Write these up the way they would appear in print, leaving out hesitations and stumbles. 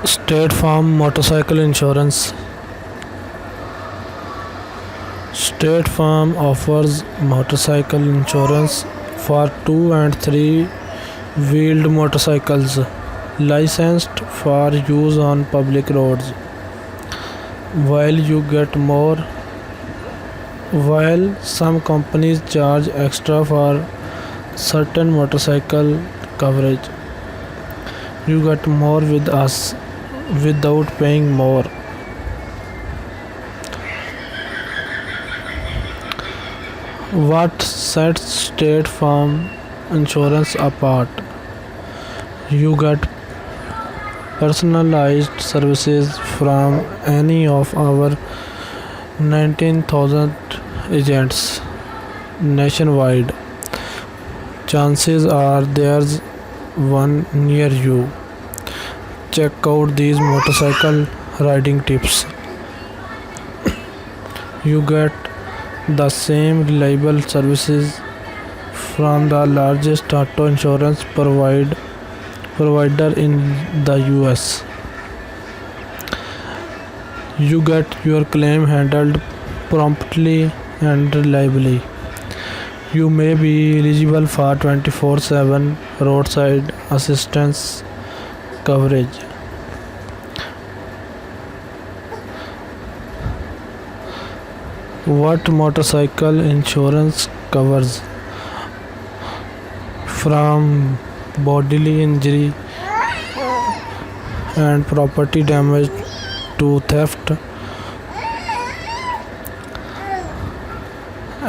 State Farm Motorcycle Insurance. State Farm offers motorcycle insurance for two and three wheeled motorcycles licensed for use on public roads. While you get more, while some companies charge extra for certain motorcycle coverage, you get more with us without paying more. What sets State Farm Insurance apart? You get personalized services from any of our 19,000 agents nationwide. Chances are there's one near you. Check out these motorcycle riding tips. You get the same reliable services from the largest auto insurance provider in the US. You get your claim handled promptly and reliably. You may be eligible for 24/7 roadside assistance coverage. What motorcycle insurance covers? From bodily injury and property damage to theft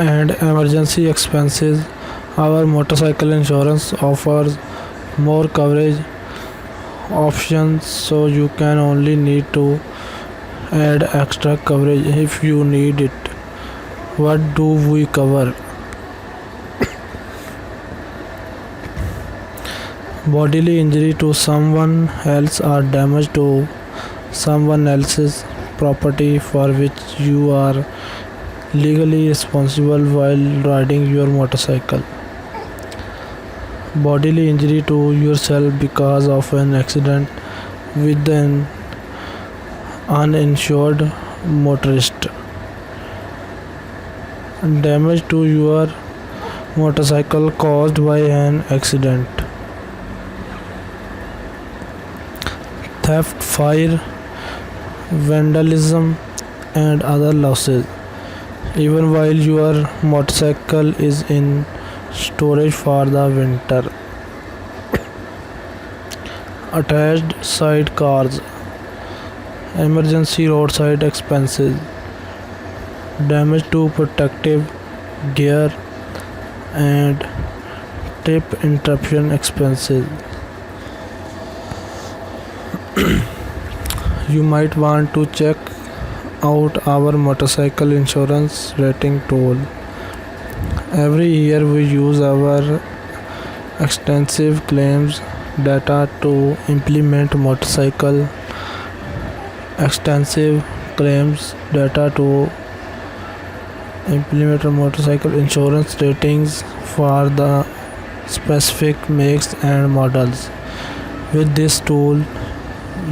and emergency expenses, our motorcycle insurance offers more coverage options, so you can only need to add extra coverage if you need it. What do we cover? Bodily injury to someone else or damage to someone else's property for which you are legally responsible while riding your motorcycle. Bodily injury to yourself because of an accident with an uninsured motorist. Damage to your motorcycle caused by an accident. Theft, fire, vandalism, and other losses, even while your motorcycle is in storage for the winter. Attached sidecars, emergency roadside expenses, damage to protective gear, and trip interruption expenses. You might want to check out our motorcycle insurance rating tool. Every year we use our extensive claims data to implement motorcycle extensive claims data to implement motorcycle insurance ratings for the specific makes and models. With this tool,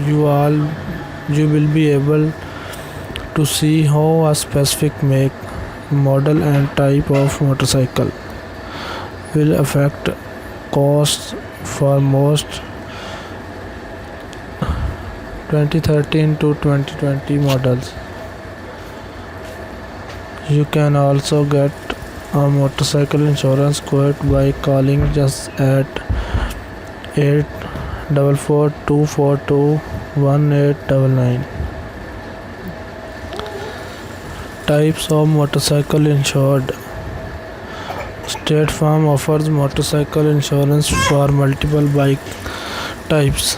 you all you will be able to see how a specific make, model and type of motorcycle will affect costs for most 2013 to 2020 models. You can also get a motorcycle insurance quote by calling just at 844-242-1899. Types of motorcycle insured. State Farm offers motorcycle insurance for multiple bike types,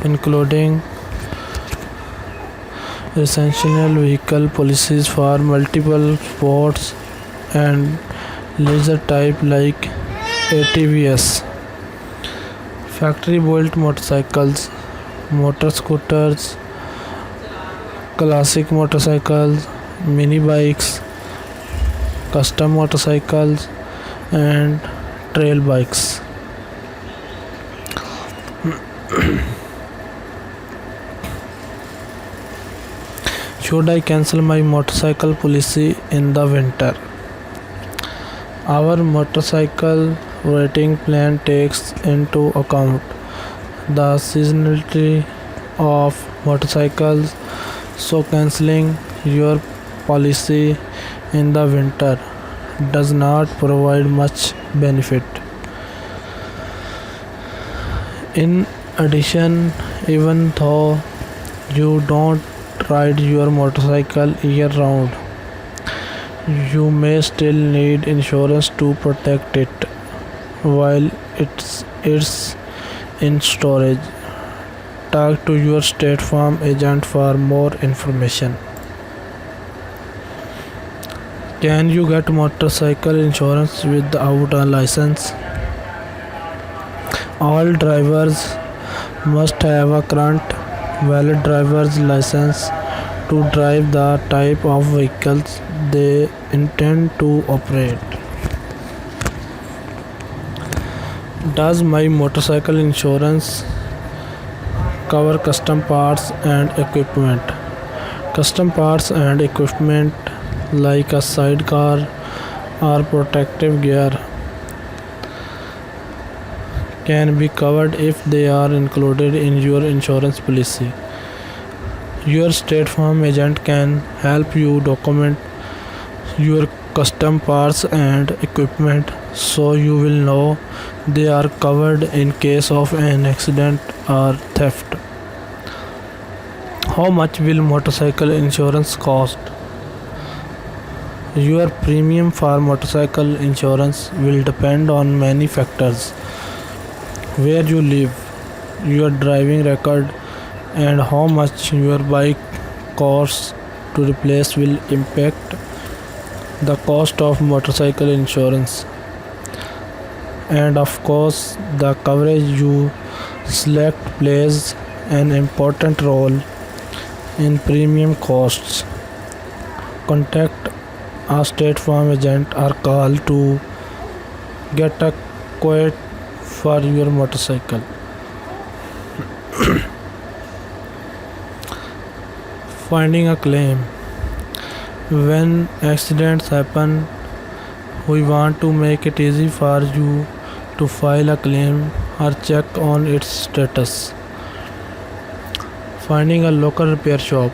including essential vehicle policies for multiple sports and leisure type like ATVs, factory built motorcycles, motor scooters, classic motorcycles, mini bikes, custom motorcycles, and trail bikes. Should I cancel my motorcycle policy in the winter? Our motorcycle rating plan takes into account the seasonality of motorcycles, so canceling your policy in the winter does not provide much benefit. In addition, even though you don't ride your motorcycle year round, you may still need insurance to protect it while it's in storage. Talk to your State Farm agent for more information. Can you get motorcycle insurance without a license? All drivers must have a current valid driver's license to drive the type of vehicles they intend to operate. Does my motorcycle insurance cover custom parts and equipment? Custom parts and equipment like a sidecar or protective gear can be covered if they are included in your insurance policy. Your State Farm agent can help you document your custom parts and equipment so you will know they are covered in case of an accident or theft. How much will motorcycle insurance cost? Your premium for motorcycle insurance will depend on many factors: where you live, your driving record, and how much your bike costs to replace will impact the cost of motorcycle insurance. And of course, the coverage you select plays an important role in premium costs. Contact a State Farm agent or call to get a quote for your motorcycle. Finding a claim. When accidents happen, we want to make it easy for you to file a claim or check on its status. Finding a local repair shop.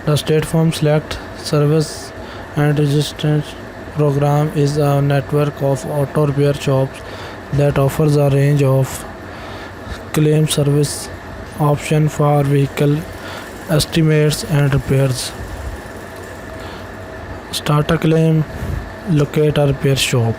The State Farm Select Service and Resistance Program is a network of auto repair shops that offers a range of claim service options for vehicle estimates and repairs. Start a claim, locate a repair shop.